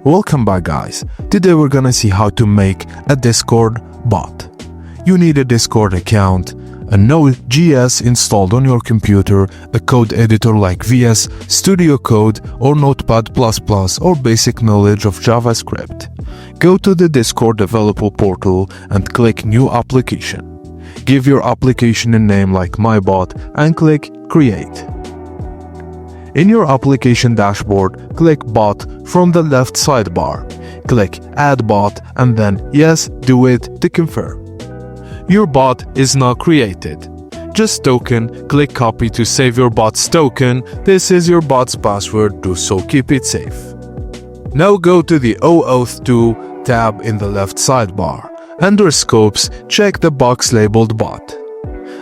Welcome back guys. Today we're gonna see how to make a Discord bot. You need a Discord account, a Node.js installed on your computer, a code editor like VS, Studio Code or Notepad++ or basic knowledge of JavaScript. Go to the Discord developer portal and click New Application. Give your application a name like My Bot and click Create. In your application dashboard, click Bot from the left sidebar. Click Add Bot and then Yes, do it to confirm. Your bot is now created. Just token, click Copy to save your bot's token. This is your bot's password, so keep it safe. Now go to the OAuth 2 tab in the left sidebar. Under Scopes, check the box labeled Bot.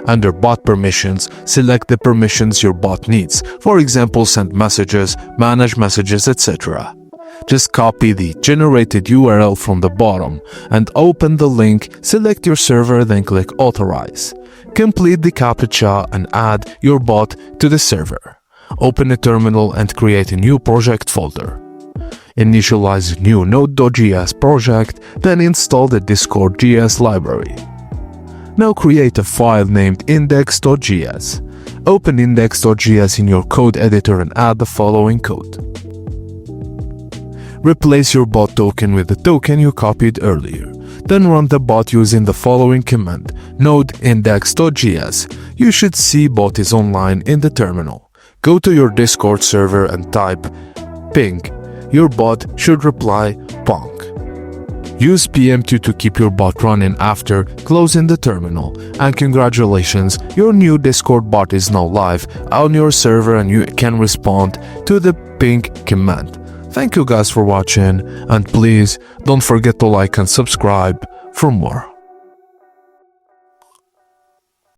Under Bot Permissions, select the permissions your bot needs, for example send messages, manage messages, etc. Just copy the generated URL from the bottom and open the link, select your server, then click Authorize. Complete the CAPTCHA and add your bot to the server. Open a terminal and create a new project folder. Initialize a new Node.js project, then install the Discord.js library. Now create a file named index.js. Open index.js in your code editor and add the following code. Replace your bot token with the token you copied earlier. Then run the bot using the following command, node index.js. You should see bot is online in the terminal. Go to your Discord server and type ping. Your bot should reply pong. Use PM2 to keep your bot running after closing the terminal. And congratulations, your new Discord bot is now live on your server and you can respond to the ping command. Thank you guys for watching and please don't forget to like and subscribe for more.